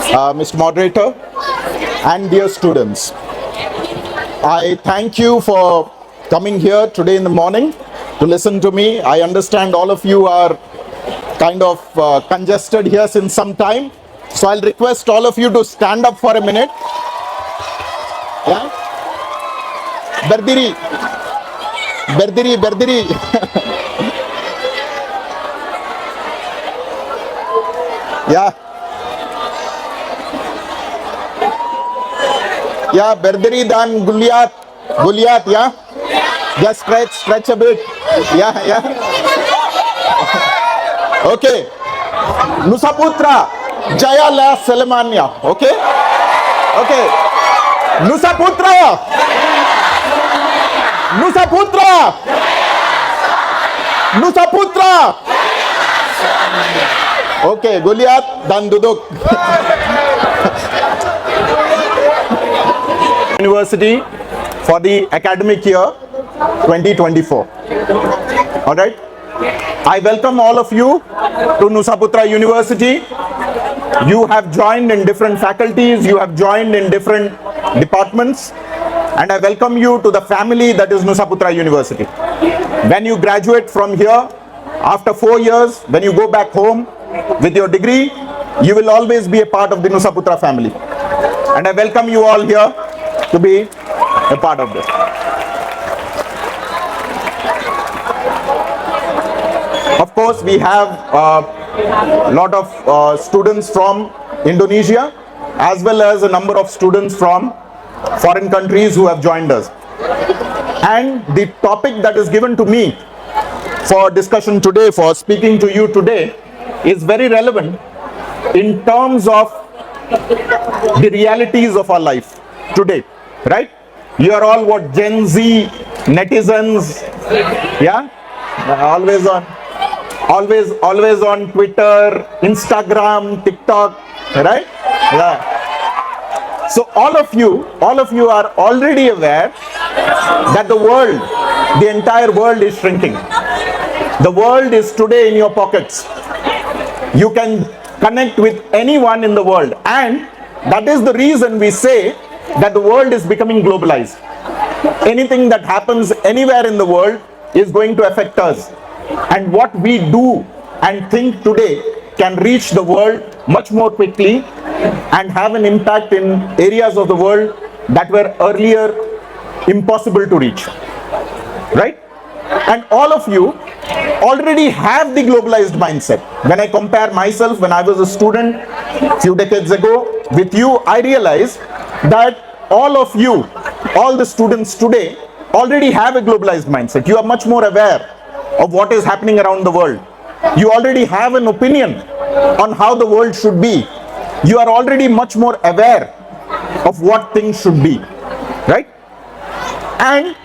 Mr. Moderator, and dear students. I thank you for coming here today in the morning to listen to me. I understand all of you are kind of congested here since some time. So I'll request all of you to stand up for a minute. Yeah? Berdiri. Berdiri, berdiri. Yeah. Yeah, berdiri dan guliat. Guliat, yeah? Just stretch a bit. Yeah, yeah. Okay. Nusa Putra, Jaya la Selamanya. Okay? Okay. Nusa Putra. Nusa Putra. Nusa Putra. Okay, Guliat dan duduk. University for the academic year 2024. All right. I welcome all of you to Nusa Putra University. You have joined in different faculties, you have joined in different departments, and I welcome you to the family that is Nusa Putra University. When you graduate from here, after 4 years, when you go back home with your degree, you will always be a part of the Nusa Putra family. And I welcome you all here to be a part of this. Of course, we have a lot of students from Indonesia, as well as a number of students from foreign countries who have joined us. And the topic that is given to me for discussion today, for speaking to you today, is very relevant in terms of the realities of our life today, right? You are all what, Gen Z, netizens, yeah? Always on Twitter, Instagram, TikTok, right? Yeah. So all of you are already aware that the entire world is shrinking. The world is today in your pockets. You can connect with anyone in the world, and that is the reason we say that the world is becoming globalized. Anything that happens anywhere in the world is going to affect us. And what we do and think today can reach the world much more quickly and have an impact in areas of the world that were earlier impossible to reach. Right? And all of you already have the globalized mindset. When I compare myself, when I was a student a few decades ago with you, I realized that all of you, all the students today already have a globalized mindset. You are much more aware of what is happening around the world. You already have an opinion on how the world should be. You are already much more aware of what things should be, right? And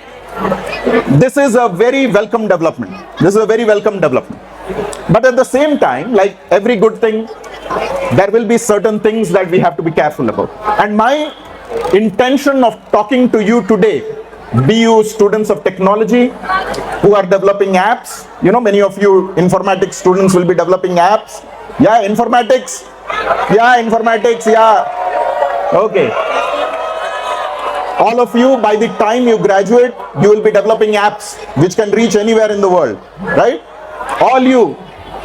this is a very welcome development. This is a very welcome development. But at the same time, like every good thing, there will be certain things that we have to be careful about. And my intention of talking to you today, be you students of technology who are developing apps, you know, many of you informatics students will be developing apps. Yeah, informatics. Yeah, informatics. Yeah. Okay. All of you, by the time you graduate, you will be developing apps which can reach anywhere in the world, right? All you,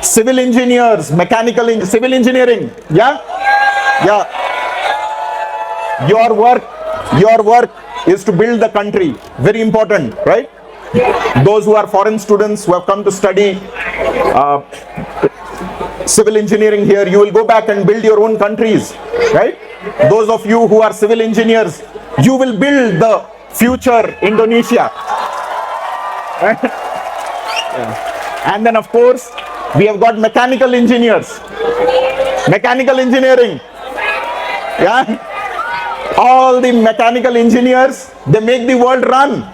civil engineers, civil engineering, yeah? Yeah. Your work is to build the country. Very important, right? Those who are foreign students who have come to study civil engineering here, you will go back and build your own countries, right? Those of you who are civil engineers, you will build the future Indonesia. Right? Yeah. And then of course, we have got mechanical engineers. Mechanical engineering. Yeah. All the mechanical engineers, they make the world run.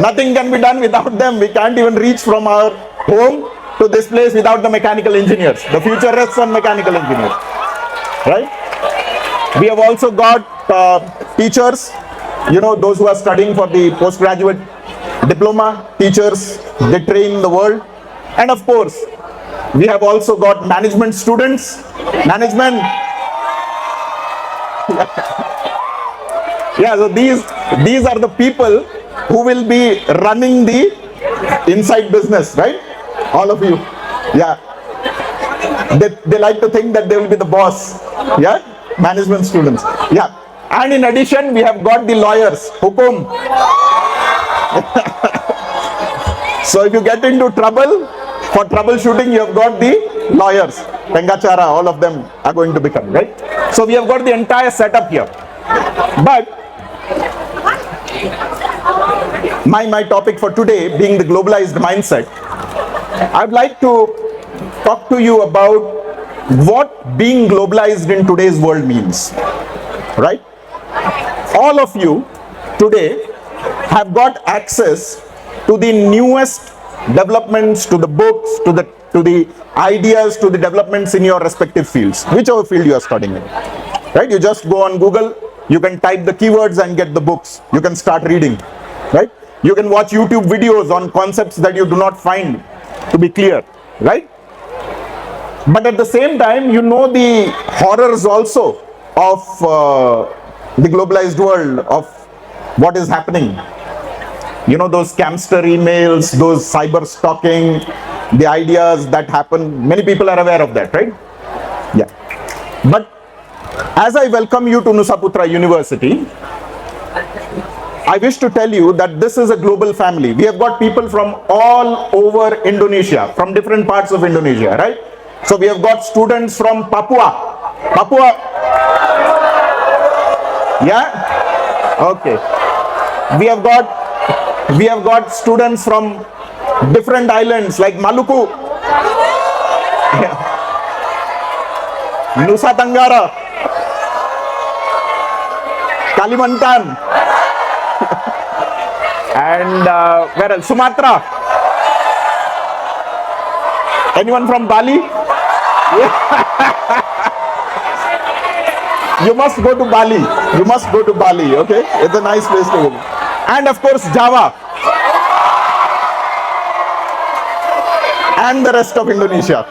Nothing can be done without them. We can't even reach from our home to this place without the mechanical engineers. The future rests on mechanical engineers. Right? We have also got teachers, you know, those who are studying for the postgraduate diploma, teachers, they train the world. And of course, we have also got management students. Management. Yeah, so these are the people who will be running the inside business, right? All of you. Yeah. They like to think that they will be the boss. Yeah? Management students. Yeah. And in addition, we have got the lawyers. Hukum. So if you get into trouble, for troubleshooting, you have got the lawyers. Pengachara, all of them are going to become, right? So we have got the entire setup here. But my topic for today being the globalized mindset, I'd like to talk to you about what being globalized in today's world means, right? All of you today have got access to the newest developments, to the books, to the ideas, to the developments in your respective fields, whichever field you are studying in, right? You just go on Google, you can type the keywords and get the books. You can start reading, right? You can watch YouTube videos on concepts that you do not find to be clear, right? But at the same time, you know the horrors also of the globalized world, of what is happening. You know, those scamster emails, those cyber stalking, the ideas that happen. Many people are aware of that, right? Yeah. But as I welcome you to Nusa Putra University, I wish to tell you that this is a global family. We have got people from all over Indonesia, from different parts of Indonesia, right? So we have got students from Papua. Yeah? Okay. We have got students from different islands like Maluku, yeah. Nusa Tenggara, Kalimantan, and where else? Sumatra. Anyone from Bali? Yeah. You must go to Bali. You must go to Bali, okay? It's a nice place to go. And of course, Java. And the rest of Indonesia.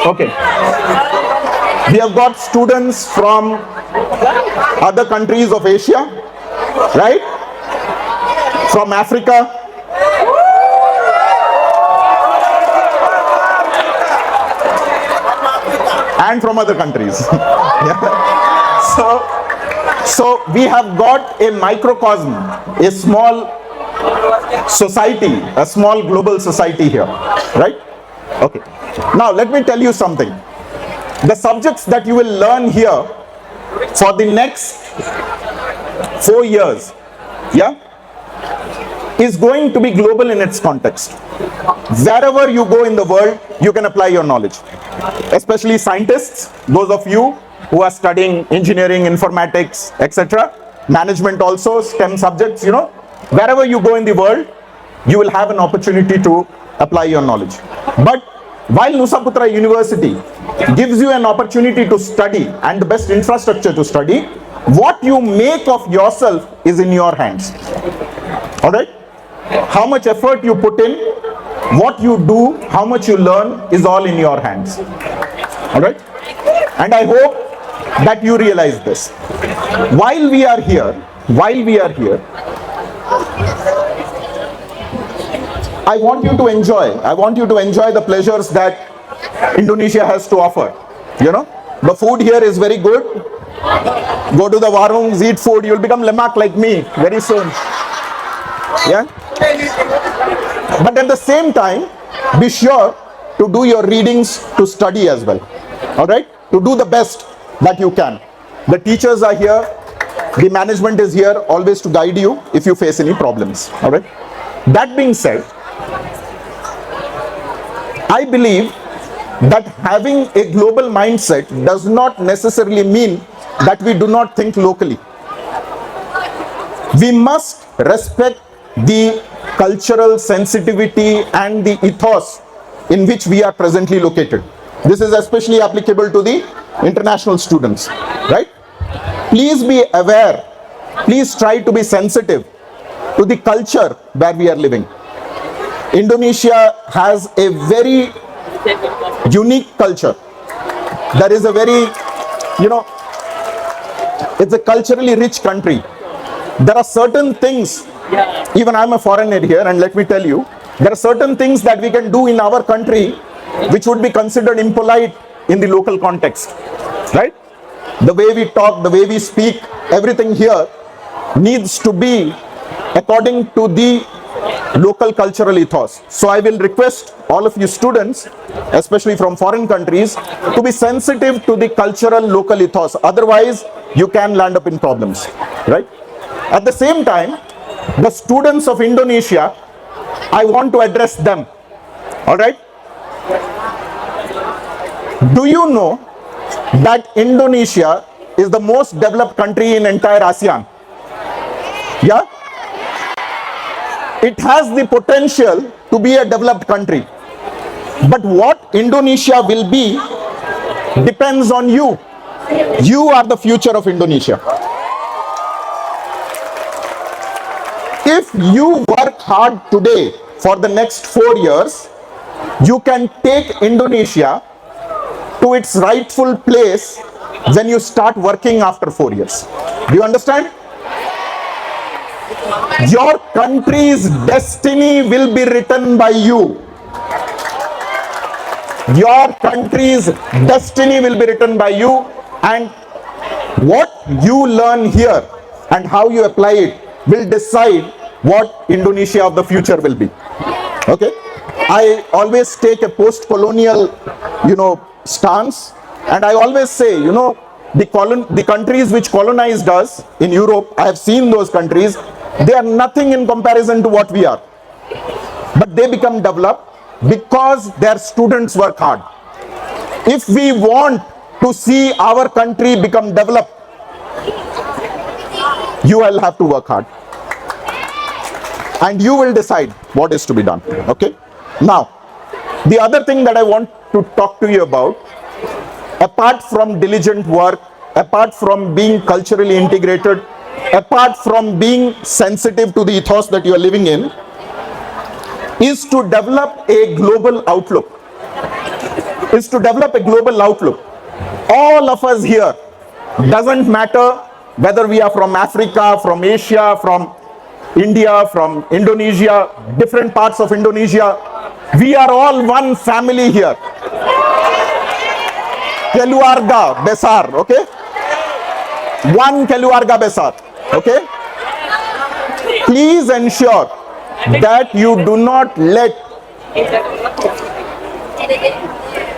Okay. We have got students from other countries of Asia, right? From Africa. And from other countries. Yeah. So we have got a microcosm, a small society, a small global society here, right? Okay. Now let me tell you something. The subjects that you will learn here for the next 4 years, yeah, is going to be global in its context. Wherever you go in the world, you can apply your knowledge. Especially scientists, those of you who are studying engineering, informatics, etc. Management also, STEM subjects, you know. Wherever you go in the world, you will have an opportunity to apply your knowledge. But while Nusa Putra University gives you an opportunity to study and the best infrastructure to study, what you make of yourself is in your hands. Alright? How much effort you put in, what you do, how much you learn is all in your hands. Alright? And I hope that you realize this. While we are here, I want you to enjoy the pleasures that Indonesia has to offer. You know, the food here is very good. Go to the warungs, eat food, you'll become lemak like me very soon. Yeah? But at the same time, be sure to do your readings, to study as well. Alright? To do the best that you can. The teachers are here, the management is here always to guide you if you face any problems. Alright? That being said, I believe that having a global mindset does not necessarily mean that we do not think locally. We must respect the cultural sensitivity and the ethos in which we are presently located. This is especially applicable to the international students, right? Please be aware, please try to be sensitive to the culture where we are living. Indonesia has a very unique culture. There is a very you know, it's a culturally rich country. There are certain things, even I'm a foreigner here, and let me tell you, there are certain things that we can do in our country which would be considered impolite in the local context, right? The way we talk, the way we speak, everything here needs to be according to the local cultural ethos. So I will request all of you students, especially from foreign countries, to be sensitive to the cultural local ethos. Otherwise, you can land up in problems, right? At the same time, the students of Indonesia, I want to address them, all right? Do you know that Indonesia is the most developed country in entire ASEAN? Yeah? It has the potential to be a developed country. But what Indonesia will be depends on you. You are the future of Indonesia. If you work hard today for the next 4 years, you can take Indonesia to its rightful place when you start working after 4 years. Do you understand? Your country's destiny will be written by you. Your country's destiny will be written by you, and what you learn here and how you apply it will decide what Indonesia of the future will be. Okay? I always take a post-colonial, stance, and I always say, the countries which colonized us in Europe, I have seen those countries, they are nothing in comparison to what we are. But they become developed because their students work hard. If we want to see our country become developed, you will have to work hard. And you will decide what is to be done. Okay? Now, the other thing that I want to talk to you about, apart from diligent work, apart from being culturally integrated, apart from being sensitive to the ethos that you are living in, is to develop a global outlook. Is to develop a global outlook. All of us here, doesn't matter whether we are from Africa, from Asia, from India, from Indonesia, different parts of Indonesia, we are all one family here. Keluarga besar, okay? One keluarga besar, okay? Please ensure that you do not let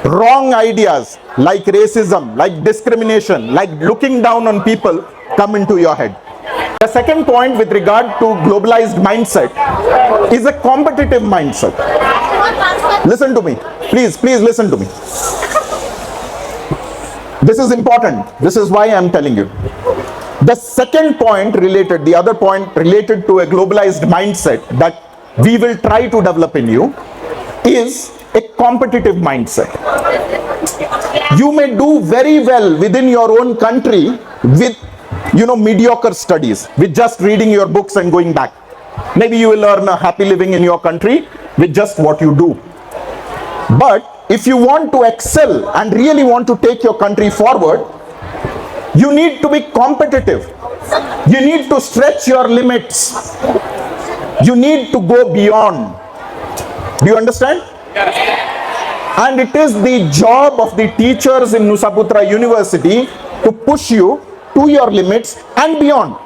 wrong ideas like racism, like discrimination, like looking down on people come into your head. The second point with regard to globalized mindset is a competitive mindset. Listen to me. Please listen to me. This is important. This is why I am telling you. The second point related, the other point related to a globalized mindset that we will try to develop in you is a competitive mindset. You may do very well within your own country with mediocre studies, with just reading your books and going back. Maybe you will earn a happy living in your country with just what you do. But if you want to excel and really want to take your country forward, you need to be competitive. You need to stretch your limits. You need to go beyond. Do you understand? Yes. And it is the job of the teachers in Nusa Putra University to push you to your limits and beyond.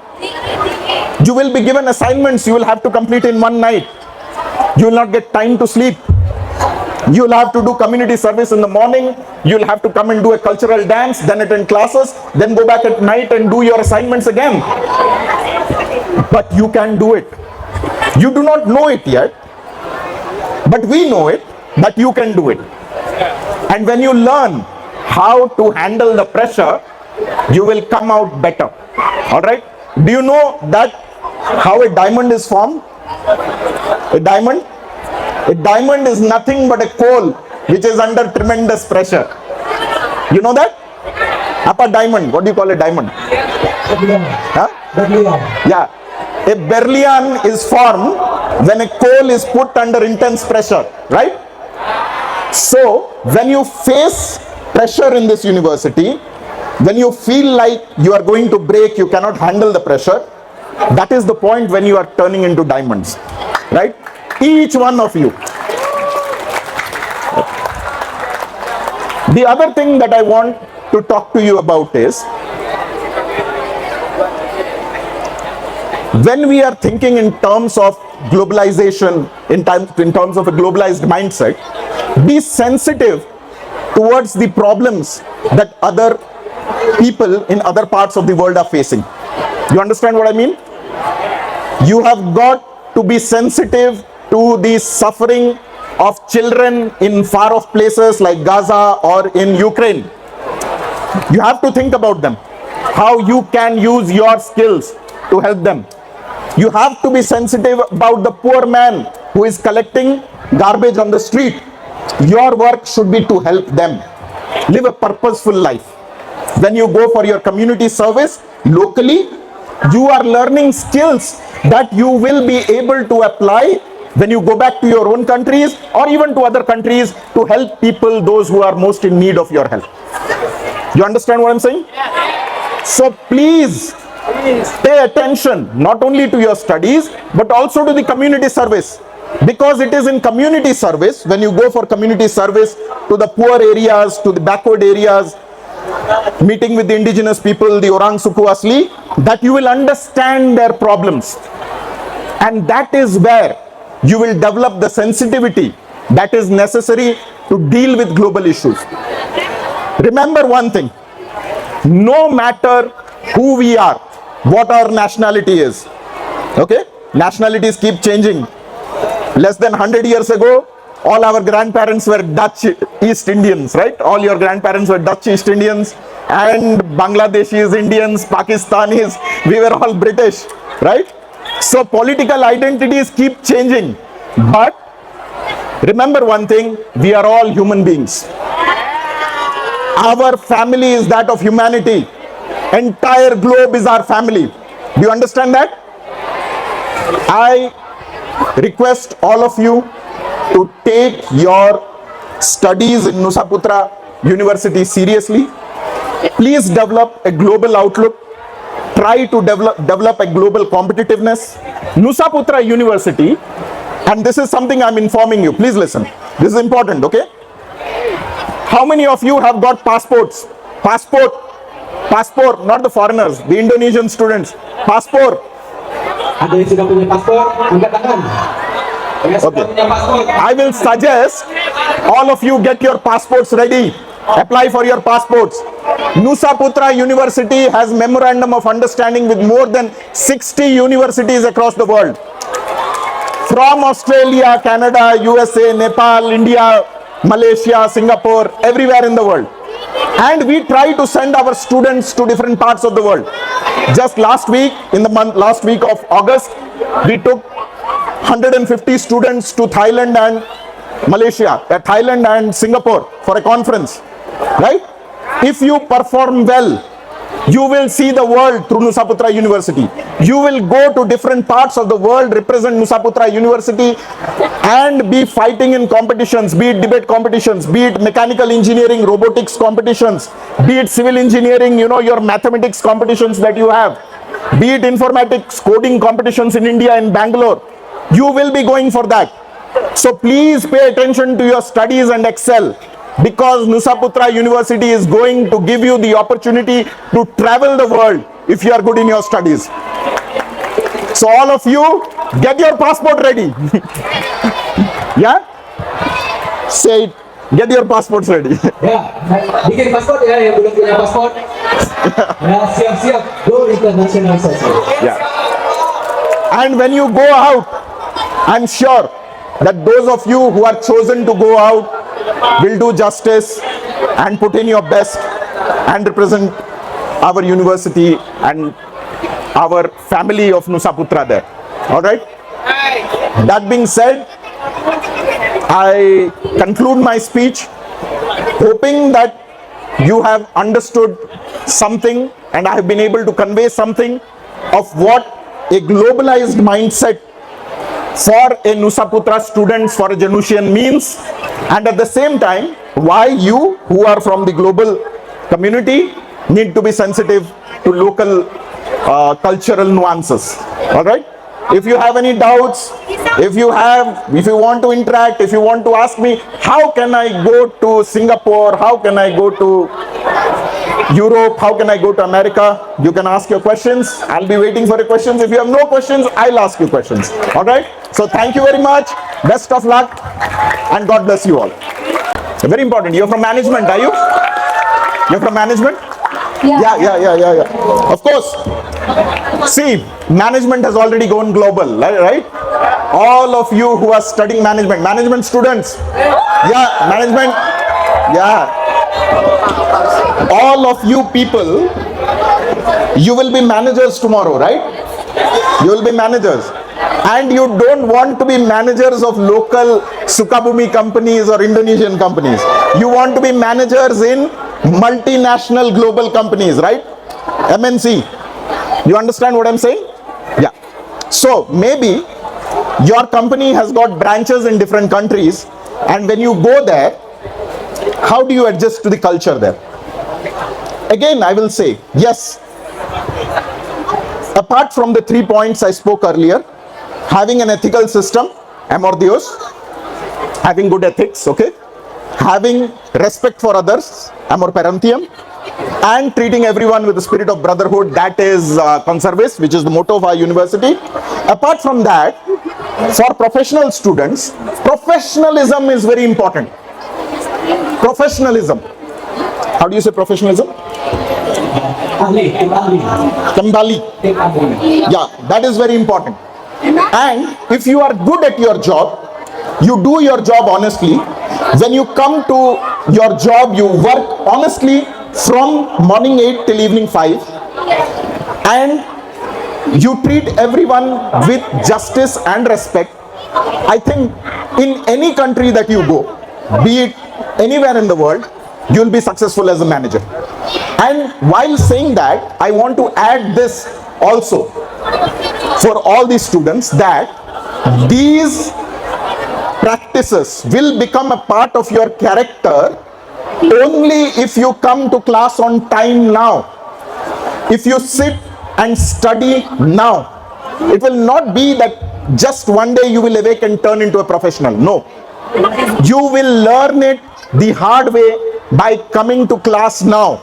You will be given assignments you will have to complete in one night. You will not get time to sleep. You will have to do community service in the morning. You will have to come and do a cultural dance, then attend classes, then go back at night and do your assignments again. But you can do it. You do not know it yet, but we know it, that you can do it. And when you learn how to handle the pressure, you will come out better. Alright? Do you know that how a diamond is formed? A diamond is nothing but a coal which is under tremendous pressure. You know that? Apa diamond? What do you call a diamond? Huh? Yeah. A berlian is formed when a coal is put under intense pressure, right? So, when you face pressure in this university, when you feel like you are going to break, you cannot handle the pressure, that is the point when you are turning into diamonds, right? Each one of you. The other thing that I want to talk to you about is, when we are thinking in terms of globalization, in terms of a globalized mindset, be sensitive towards the problems that other people in other parts of the world are facing. You understand what I mean? You have got to be sensitive to the suffering of children in far off places like Gaza or in Ukraine. You have to think about them, how you can use your skills to help them. You have to be sensitive about the poor man who is collecting garbage on the street. Your work should be to help them live a purposeful life. When you go for your community service locally, you are learning skills that you will be able to apply when you go back to your own countries or even to other countries to help people, those who are most in need of your help. You understand what I'm saying? So please pay attention not only to your studies but also to the community service, because it is in community service, when you go for community service to the poor areas, to the backward areas, meeting with the indigenous people, the Orang Suku Asli, that you will understand their problems, and that is where you will develop the sensitivity that is necessary to deal with global issues. Remember one thing, no matter who we are, what our nationality is, okay? Nationalities keep changing. Less than 100 years ago, all our grandparents were Dutch East Indians, right? All your grandparents were Dutch East Indians, and Bangladeshis, Indians, Pakistanis, we were all British, right? So political identities keep changing, but remember one thing, we are all human beings. Our family is that of humanity. Entire globe is our family. Do you understand that? I request all of you to take your studies in Nusa Putra University seriously. Please develop a global outlook. Try to develop a global competitiveness. Nusa Putra University, and this is something I'm informing you, please listen. This is important, okay? How many of you have got passports? Passport, not the foreigners, the Indonesian students. Passport. Ada yang sudah punya paspor, angkat tangan. Yang sudah punya paspor. I will suggest all of you get your passports ready. Apply for your passports. Nusa Putra University has memorandum of understanding with more than 60 universities across the world. From Australia, Canada, USA, Nepal, India, Malaysia, Singapore, everywhere in the world. And we try to send our students to different parts of the world. Just last week, in the last week of August, we took 150 students to Thailand and Malaysia, Thailand and Singapore for a conference, right? If you perform well, you will see the world through Nusa Putra University. You will go to different parts of the world, represent Nusa Putra University, and be fighting in competitions, be it debate competitions, be it mechanical engineering, robotics competitions, be it civil engineering, you know, your mathematics competitions that you have, be it informatics, coding competitions in India, in Bangalore. You will be going for that. So please pay attention to your studies and excel, because Nusa Putra University is going to give you the opportunity to travel the world if you are good in your studies. So all of you, get your passport ready. Yeah? Say it. Get your passports ready. Ya, bikin paspor ya yang belum punya paspor. Ya, siap-siap go internasionalisasi. Yeah. And when you go out, I'm sure that those of you who are chosen to go out will do justice and put in your best and represent our university and our family of Nusa Putra there. All right? That being said, I conclude my speech hoping that you have understood something and I have been able to convey something of what a globalized mindset for a Nusa Putra students, for a Genusian means, and at the same time why you who are from the global community need to be sensitive to local cultural nuances. All right? If you have any doubts, if you want to interact, if you want to ask me, how can I go to Singapore? How can I go to Europe? How can I go to America? You can ask your questions. I'll be waiting for your questions. If you have no questions, I'll ask you questions. All right? So thank you very much. Best of luck and God bless you all. Very important. You're from management, are you? You're from management? Yeah. Of course. See, management has already gone global, right? All of you who are studying management students. Yeah, management. Yeah. All of you people, you will be managers tomorrow, right? You will be managers. And you don't want to be managers of local Sukabumi companies or Indonesian companies. You want to be managers in multinational global companies, right? MNC. You understand what I'm saying? Yeah. So maybe your company has got branches in different countries, and when you go there, how do you adjust to the culture there? Again, I will say, yes, apart from the 3 points I spoke earlier, having an ethical system, amor Dios, having good ethics, okay, having respect for others, amor parenteum, and treating everyone with the spirit of brotherhood, that is conservis, which is the motto of our university. Apart from that, for professional students, professionalism is very important. Professionalism. How do you say professionalism? Kembali. Yeah, that is very important. And if you are good at your job, you do your job honestly. When you come to your job, you work honestly from morning 8 till evening 5, and you treat everyone with justice and respect. I think in any country that you go, be it anywhere in the world, you will be successful as a manager. And while saying that, I want to add this also for all the students, that these practices will become a part of your character only if you come to class on time now. If you sit and study now, it will not be that just one day you will awake and turn into a professional. No. You will learn it the hard way by coming to class now,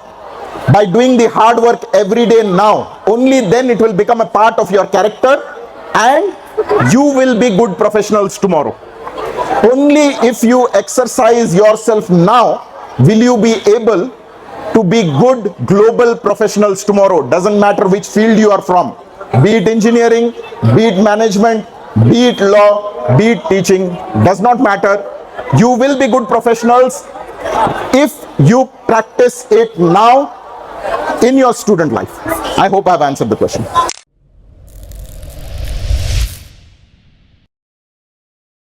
by doing the hard work every day now. Only then it will become a part of your character and you will be good professionals tomorrow. Only if you exercise yourself now will you be able to be good global professionals tomorrow. Doesn't matter which field you are from, be it engineering, be it management, be it law, be it teaching, does not matter. You will be good professionals if you practice it now in your student life. I hope I have answered the question.